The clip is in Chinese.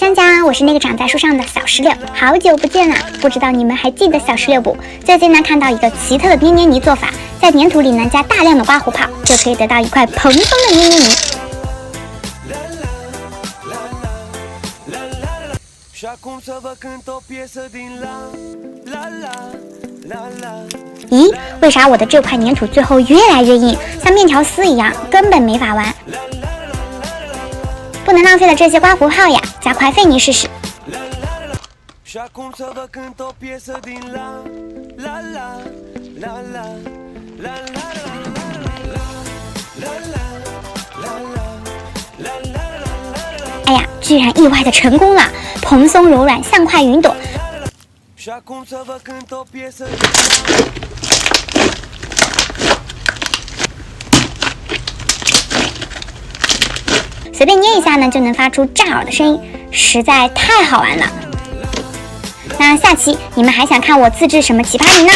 江江，我是那个长在树上的小石榴，好久不见了，不知道你们还记得小石榴不？最近呢，看到一个奇特的捏捏泥做法，在粘土里呢加大量的刮胡泡，就可以得到一块蓬松的捏捏泥。咦，为啥我的这块粘土最后越来越硬，像面条丝一样，根本没法玩？不能浪费了这些刮胡泡呀，加块费泥试试。哎呀，居然意外的成功了，蓬松柔软，像块云朵。随便捏一下呢，就能发出炸耳的声音，实在太好玩了。那下期你们还想看我自制什么奇葩泥呢？